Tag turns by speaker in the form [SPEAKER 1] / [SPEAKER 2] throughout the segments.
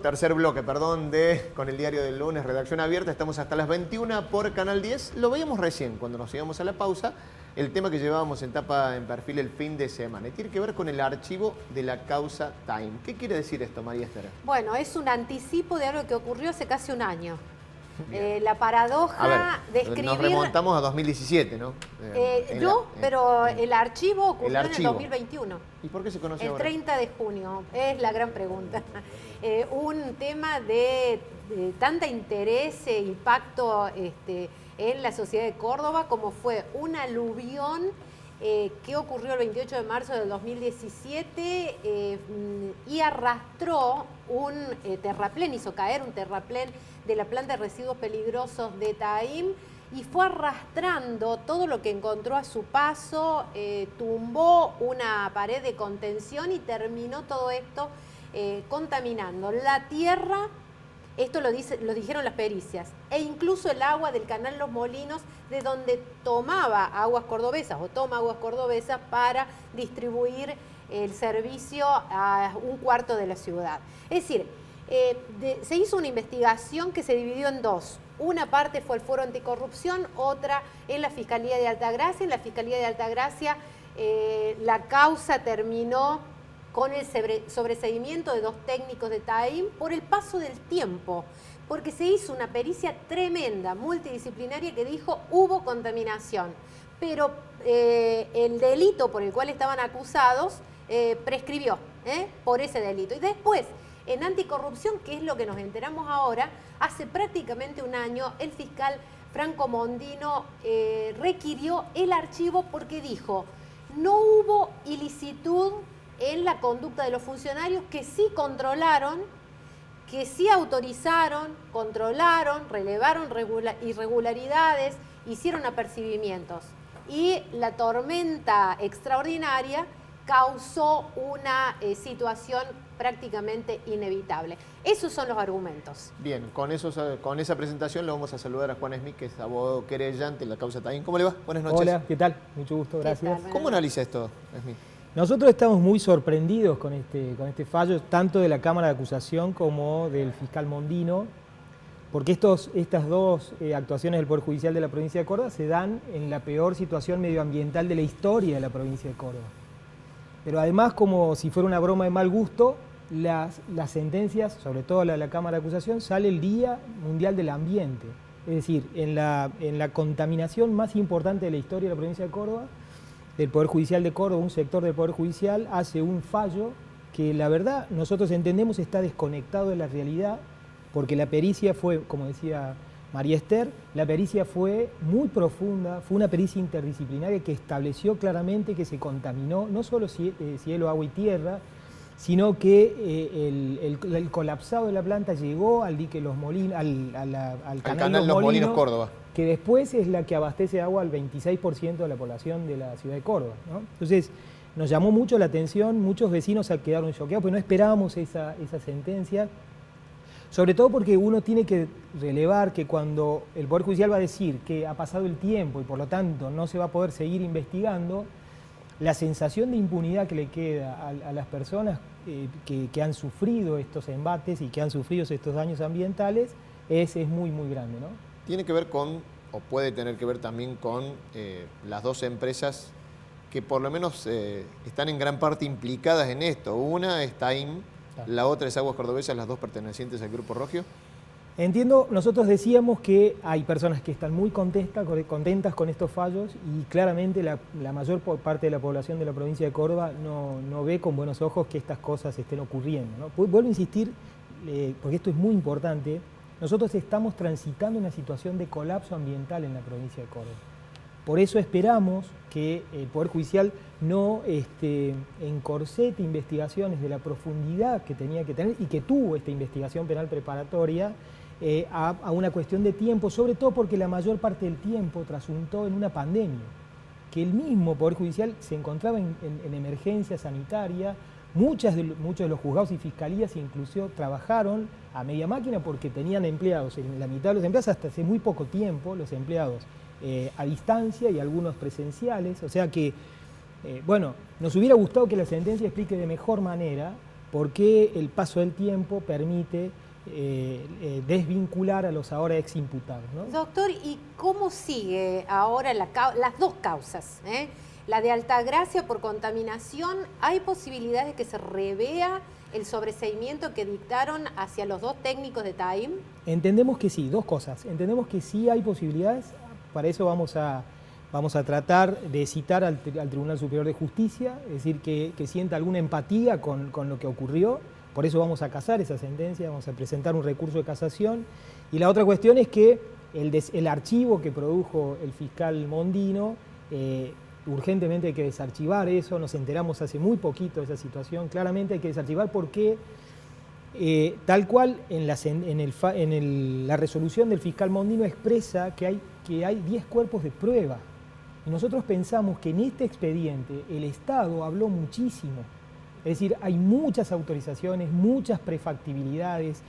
[SPEAKER 1] Tercer bloque, perdón, con el diario del lunes, redacción abierta. Estamos hasta las 21 por Canal 10. Lo veíamos recién cuando nos íbamos a la pausa. El tema que llevábamos en tapa en perfil el fin de semana. Y tiene que ver con el archivo de la causa Time. ¿Qué quiere decir esto, María Esther?
[SPEAKER 2] Bueno, es un anticipo de algo que ocurrió hace casi un año. La paradoja de escribir...
[SPEAKER 1] Nos remontamos a 2017, ¿no?
[SPEAKER 2] Pero el archivo ocurrió en el 2021.
[SPEAKER 1] ¿Y por qué se conoce
[SPEAKER 2] el
[SPEAKER 1] ahora?
[SPEAKER 2] 30 de junio, es la gran pregunta. Un tema de tanta interés e impacto en la sociedad de Córdoba, como fue un aluvión que ocurrió el 28 de marzo del 2017 y arrastró un terraplén, hizo caer un terraplén de la planta de residuos peligrosos de Taim y fue arrastrando todo lo que encontró a su paso, tumbó una pared de contención y terminó todo esto contaminando la tierra. Esto lo dijeron las pericias, e incluso el agua del canal Los Molinos, de donde tomaba Aguas Cordobesas o toma Aguas Cordobesas para distribuir el servicio a un cuarto de la ciudad. Es decir, se hizo una investigación que se dividió en dos. Una parte fue el Foro Anticorrupción, otra en la Fiscalía de Altagracia. En la Fiscalía de Altagracia la causa terminó con el sobreseimiento de dos técnicos de Taim por el paso del tiempo, porque se hizo una pericia tremenda, multidisciplinaria, que dijo hubo contaminación, pero el delito por el cual estaban acusados prescribió por ese delito. Y después, en anticorrupción, que es lo que nos enteramos ahora, hace prácticamente un año el fiscal Franco Mondino requirió el archivo porque dijo no hubo ilicitud en la conducta de los funcionarios, que sí controlaron, que sí autorizaron, controlaron, relevaron irregularidades, hicieron apercibimientos. Y la tormenta extraordinaria causó una situación prácticamente inevitable. Esos son los argumentos.
[SPEAKER 1] Bien, con esa presentación lo vamos a saludar a Juan Smith, que es abogado querellante en la causa Taim. ¿Cómo le va? Buenas noches.
[SPEAKER 3] Hola, ¿qué tal? Mucho gusto, gracias.
[SPEAKER 1] ¿Cómo analiza esto, Smith?
[SPEAKER 3] Nosotros estamos muy sorprendidos con este fallo, tanto de la Cámara de Acusación como del fiscal Mondino, porque estas dos actuaciones del Poder Judicial de la provincia de Córdoba se dan en la peor situación medioambiental de la historia de la provincia de Córdoba. Pero además, como si fuera una broma de mal gusto, las sentencias, sobre todo la de la Cámara de Acusación, sale el Día Mundial del Ambiente. Es decir, en la contaminación más importante de la historia de la provincia de Córdoba, el Poder Judicial de Córdoba, un sector del Poder Judicial, hace un fallo que la verdad nosotros entendemos está desconectado de la realidad, porque la pericia fue, como decía María Esther, la pericia fue muy profunda, fue una pericia interdisciplinaria que estableció claramente que se contaminó no solo cielo, agua y tierra, sino que el colapsado de la planta llegó al dique Los Molinos, al canal Los Molinos,
[SPEAKER 1] Córdoba,
[SPEAKER 3] que después es la que abastece agua al 26% de la población de la ciudad de Córdoba, ¿no? Entonces, nos llamó mucho la atención, muchos vecinos quedaron choqueados, porque no esperábamos esa sentencia, sobre todo porque uno tiene que relevar que cuando el Poder Judicial va a decir que ha pasado el tiempo y por lo tanto no se va a poder seguir investigando, la sensación de impunidad que le queda a las personas que han sufrido estos embates y que han sufrido estos daños ambientales es muy, muy grande, ¿no?
[SPEAKER 1] Tiene que ver con, o puede tener que ver también con las dos empresas que por lo menos están en gran parte implicadas en esto. Una es Taim, la otra es Aguas Cordobesas, las dos pertenecientes al Grupo Rogio.
[SPEAKER 3] Entiendo, nosotros decíamos que hay personas que están muy contentas con estos fallos y claramente la mayor parte de la población de la provincia de Córdoba no ve con buenos ojos que estas cosas estén ocurriendo, ¿no? Vuelvo a insistir, porque esto es muy importante, nosotros estamos transitando una situación de colapso ambiental en la provincia de Córdoba. Por eso esperamos que el Poder Judicial no encorsete investigaciones de la profundidad que tenía que tener y que tuvo esta investigación penal preparatoria a una cuestión de tiempo, sobre todo porque la mayor parte del tiempo trasuntó en una pandemia, que el mismo Poder Judicial se encontraba en emergencia sanitaria. Muchos de los juzgados y fiscalías incluso trabajaron a media máquina porque tenían empleados, en la mitad de los empleados hasta hace muy poco tiempo, los empleados a distancia y algunos presenciales, o sea que, bueno, nos hubiera gustado que la sentencia explique de mejor manera por qué el paso del tiempo permite desvincular a los ahora eximputados, ¿no?
[SPEAKER 2] Doctor, ¿y cómo sigue ahora las dos causas? La de Altagracia por contaminación, ¿hay posibilidades de que se revea el sobreseimiento que dictaron hacia los dos técnicos de TAIM?
[SPEAKER 3] Entendemos que sí, dos cosas. Entendemos que sí hay posibilidades, para eso vamos a tratar de citar al Tribunal Superior de Justicia, es decir, que sienta alguna empatía con lo que ocurrió. Por eso vamos a casar esa sentencia, vamos a presentar un recurso de casación. Y la otra cuestión es que el archivo que produjo el fiscal Mondino, urgentemente hay que desarchivar eso, nos enteramos hace muy poquito de esa situación, claramente hay que desarchivar porque tal cual en la resolución del fiscal Mondino expresa que hay 10 cuerpos de prueba. Y nosotros pensamos que en este expediente el Estado habló muchísimo. Es decir, hay muchas autorizaciones, muchas prefactibilidades,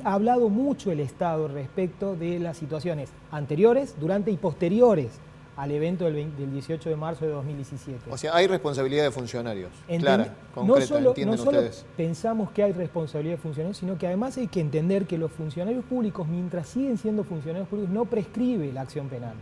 [SPEAKER 3] ha hablado mucho el Estado respecto de las situaciones anteriores, durante y posteriores al evento del 18 de marzo de 2017.
[SPEAKER 1] O sea, hay responsabilidad de funcionarios, clara, concreta, ¿entienden
[SPEAKER 3] no solo
[SPEAKER 1] ustedes?
[SPEAKER 3] Pensamos que hay responsabilidad de funcionarios, sino que además hay que entender que los funcionarios públicos, mientras siguen siendo funcionarios públicos, no prescribe la acción penal,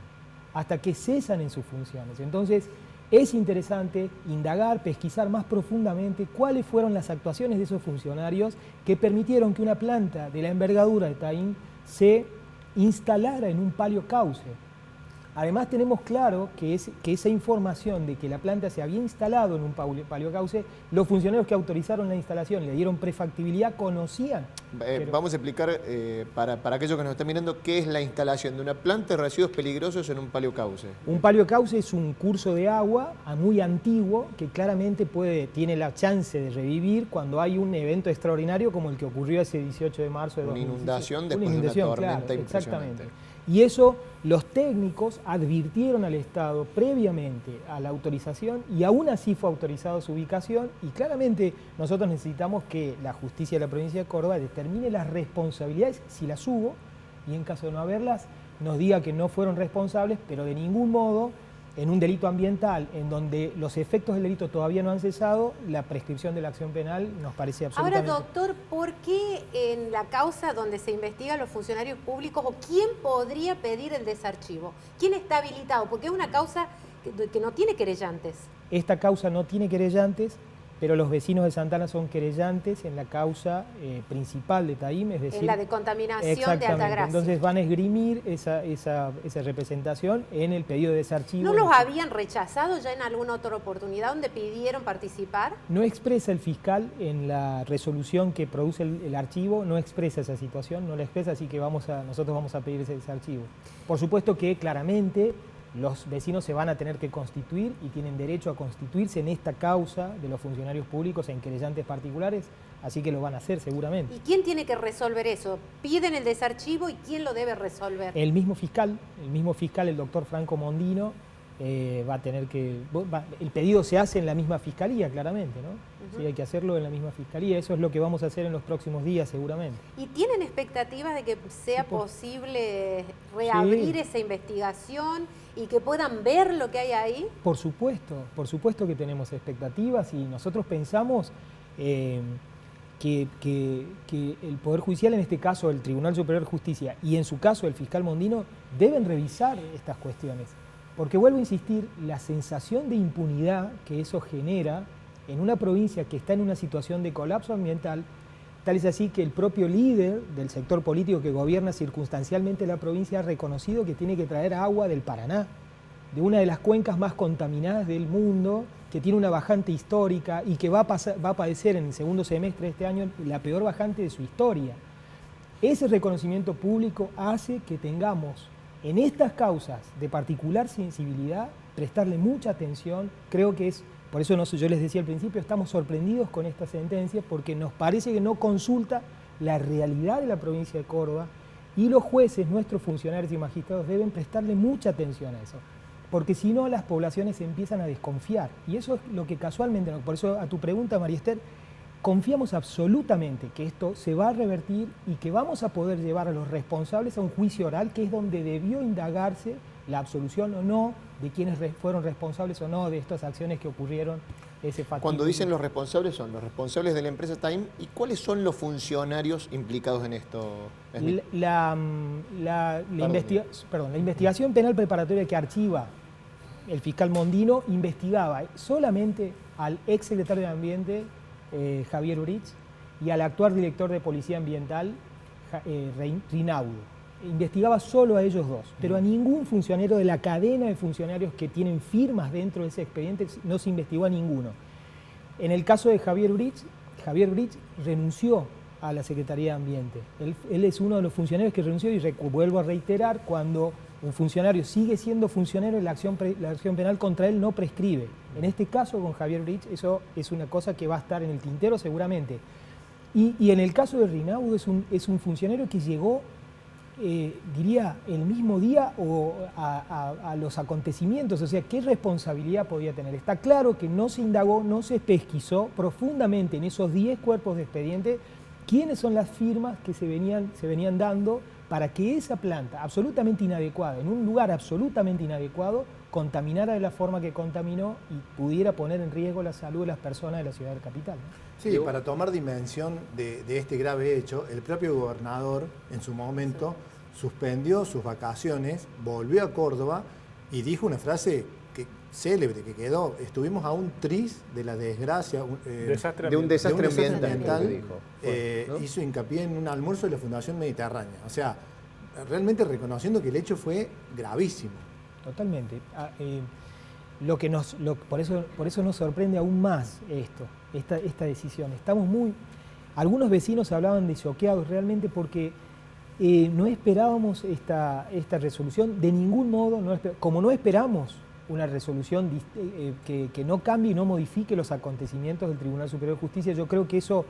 [SPEAKER 3] hasta que cesan en sus funciones. Entonces, es interesante indagar, pesquisar más profundamente cuáles fueron las actuaciones de esos funcionarios que permitieron que una planta de la envergadura de TAIM se instalara en un palio cauce. Además tenemos claro que esa información de que la planta se había instalado en un palio cauce, los funcionarios que autorizaron la instalación, le dieron prefactibilidad, conocían.
[SPEAKER 1] Vamos a explicar para aquellos que nos están mirando qué es la instalación de una planta de residuos peligrosos en un palio cauce.
[SPEAKER 3] Un palio cauce es un curso de agua muy antiguo que claramente tiene la chance de revivir cuando hay un evento extraordinario como el que ocurrió ese 18 de marzo de 2017.
[SPEAKER 1] Una inundación después de una tormenta impresionante.
[SPEAKER 3] Exactamente. Y eso los técnicos advirtieron al Estado previamente a la autorización y aún así fue autorizado su ubicación y claramente nosotros necesitamos que la justicia de la provincia de Córdoba determine las responsabilidades, si las hubo, y en caso de no haberlas, nos diga que no fueron responsables, pero de ningún modo en un delito ambiental en donde los efectos del delito todavía no han cesado, la prescripción de la acción penal nos parece absolutamente...
[SPEAKER 2] Ahora, doctor, ¿por qué en la causa donde se investiga a los funcionarios públicos o quién podría pedir el desarchivo? ¿Quién está habilitado? Porque es una causa que no tiene querellantes.
[SPEAKER 3] Esta causa no tiene querellantes, pero los vecinos de Santana son querellantes en la causa principal de TAIM, es decir...
[SPEAKER 2] En la de contaminación de Altagracia.
[SPEAKER 3] Entonces van a esgrimir esa representación en el pedido de desarchivo.
[SPEAKER 2] ¿No los habían rechazado ya en alguna otra oportunidad donde pidieron participar?
[SPEAKER 3] No expresa el fiscal en la resolución que produce el archivo, no expresa esa situación, no la expresa, así que nosotros vamos a pedir ese desarchivo. Por supuesto que claramente los vecinos se van a tener que constituir y tienen derecho a constituirse en esta causa de los funcionarios públicos en querellantes particulares, así que lo van a hacer seguramente.
[SPEAKER 2] ¿Y quién tiene que resolver eso? ¿Piden el desarchivo y quién lo debe resolver?
[SPEAKER 3] El mismo fiscal, el doctor Franco Mondino, va a tener que... el pedido se hace en la misma fiscalía, claramente, ¿no? Sí, hay que hacerlo en la misma fiscalía, eso es lo que vamos a hacer en los próximos días seguramente.
[SPEAKER 2] ¿Y tienen expectativas de que sea posible reabrir esa investigación y que puedan ver lo que hay ahí?
[SPEAKER 3] Por supuesto que tenemos expectativas y nosotros pensamos que el Poder Judicial, en este caso el Tribunal Superior de Justicia y en su caso el fiscal Mondino, deben revisar estas cuestiones. Porque vuelvo a insistir, la sensación de impunidad que eso genera en una provincia que está en una situación de colapso ambiental, tal es así que el propio líder del sector político que gobierna circunstancialmente la provincia ha reconocido que tiene que traer agua del Paraná, de una de las cuencas más contaminadas del mundo, que tiene una bajante histórica y que va a padecer en el segundo semestre de este año la peor bajante de su historia. Ese reconocimiento público hace que tengamos en estas causas de particular sensibilidad, prestarle mucha atención. Creo que es, por eso yo les decía al principio, estamos sorprendidos con esta sentencia porque nos parece que no consulta la realidad de la provincia de Córdoba y los jueces, nuestros funcionarios y magistrados deben prestarle mucha atención a eso, porque si no las poblaciones empiezan a desconfiar y eso es lo que casualmente, por eso a tu pregunta, María Esther, confiamos absolutamente que esto se va a revertir y que vamos a poder llevar a los responsables a un juicio oral, que es donde debió indagarse la absolución o no de quienes fueron responsables o no de estas acciones que ocurrieron ese fatídico.
[SPEAKER 1] Cuando dicen los responsables, son los responsables de la empresa Time. ¿Y cuáles son los funcionarios implicados en esto?
[SPEAKER 3] La investigación penal preparatoria que archiva el fiscal Mondino investigaba solamente al ex secretario de Ambiente, Javier Urich, y al actual director de Policía Ambiental, Rinaudo. Investigaba solo a ellos dos, pero a ningún funcionario de la cadena de funcionarios que tienen firmas dentro de ese expediente no se investigó a ninguno. En el caso de Javier Urich renunció a la Secretaría de Ambiente. Él es uno de los funcionarios que renunció y vuelvo a reiterar, cuando un funcionario sigue siendo funcionario, la acción penal contra él no prescribe. En este caso con Javier Urich eso es una cosa que va a estar en el tintero seguramente. Y en el caso de Rinaudo es un funcionario que llegó, diría, el mismo día a los acontecimientos, o sea, ¿qué responsabilidad podía tener? Está claro que no se indagó, no se pesquisó profundamente en esos 10 cuerpos de expediente quiénes son las firmas que se venían dando para que esa planta absolutamente inadecuada, en un lugar absolutamente inadecuado, contaminara de la forma que contaminó y pudiera poner en riesgo la salud de las personas de la ciudad del capital, ¿no?
[SPEAKER 4] Sí, para tomar dimensión de este grave hecho, el propio gobernador en su momento suspendió sus vacaciones, volvió a Córdoba y dijo una frase célebre que quedó: estuvimos a un tris de la desgracia,
[SPEAKER 1] de un desastre ambiental.
[SPEAKER 4] ¿No? Hizo hincapié en un almuerzo de la Fundación Mediterránea. O sea, realmente reconociendo que el hecho fue gravísimo.
[SPEAKER 3] Totalmente. Por eso nos sorprende aún más esta decisión. Algunos vecinos hablaban de choqueados realmente porque no esperábamos esta resolución de ningún modo, como no esperamos una resolución que no cambie y no modifique los acontecimientos del Tribunal Superior de Justicia. Yo creo que eso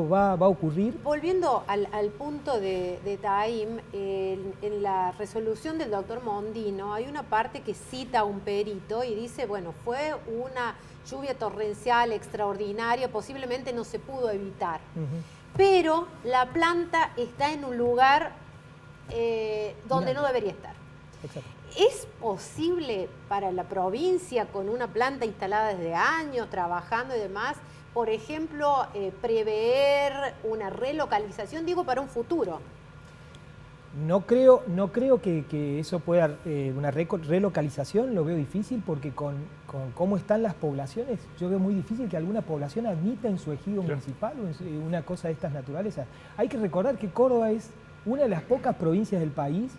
[SPEAKER 3] va a ocurrir.
[SPEAKER 2] Volviendo al punto de Taim, en la resolución del doctor Mondino hay una parte que cita a un perito y dice, bueno, fue una lluvia torrencial extraordinaria, posiblemente no se pudo evitar. Pero la planta está en un lugar donde no debería estar.
[SPEAKER 3] Exacto.
[SPEAKER 2] ¿Es posible para la provincia, con una planta instalada desde años, trabajando y demás, por ejemplo, prever una relocalización, digo, para un futuro?
[SPEAKER 3] No creo que eso pueda, una relocalización lo veo difícil, porque con cómo están las poblaciones, yo veo muy difícil que alguna población admita en su ejido municipal una cosa de estas naturalezas. Hay que recordar que Córdoba es una de las pocas provincias del país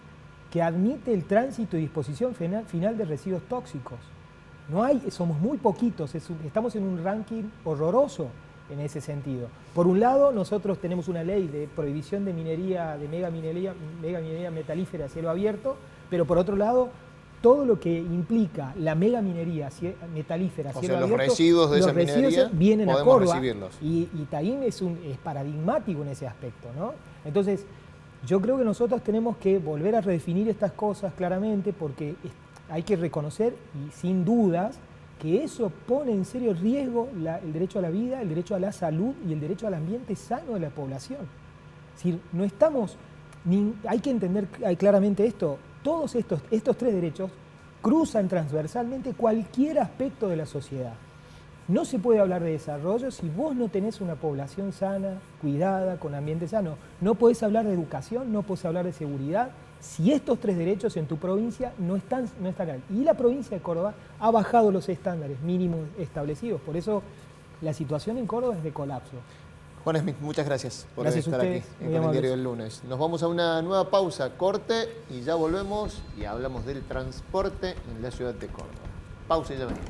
[SPEAKER 3] que admite el tránsito y disposición final de residuos tóxicos. Somos muy poquitos, estamos en un ranking horroroso en ese sentido. Por un lado, nosotros tenemos una ley de prohibición de minería, de mega minería metalífera a cielo abierto, pero por otro lado, todo lo que implica la mega minería metalífera a cielo abierto,
[SPEAKER 1] los residuos de esa minería
[SPEAKER 3] vienen a
[SPEAKER 1] podemos
[SPEAKER 3] Córdoba,
[SPEAKER 1] recibirlos.
[SPEAKER 3] Y Taim es paradigmático en ese aspecto, ¿no? Entonces, yo creo que nosotros tenemos que volver a redefinir estas cosas claramente, porque hay que reconocer, y sin dudas, que eso pone en serio riesgo el derecho a la vida, el derecho a la salud y el derecho al ambiente sano de la población. Es decir, hay que entender claramente esto: todos estos 3 derechos cruzan transversalmente cualquier aspecto de la sociedad. No se puede hablar de desarrollo si vos no tenés una población sana, cuidada, con ambiente sano. No podés hablar de educación, no podés hablar de seguridad, si estos 3 derechos en tu provincia no están ahí. Y la provincia de Córdoba ha bajado los estándares mínimos establecidos. Por eso la situación en Córdoba es de colapso.
[SPEAKER 1] Juan Smith, muchas gracias por estar
[SPEAKER 3] ustedes,
[SPEAKER 1] aquí en el Diario del Lunes. Nos vamos a una nueva pausa, corte, y ya volvemos y hablamos del transporte en la ciudad de Córdoba. Pausa y ya venimos.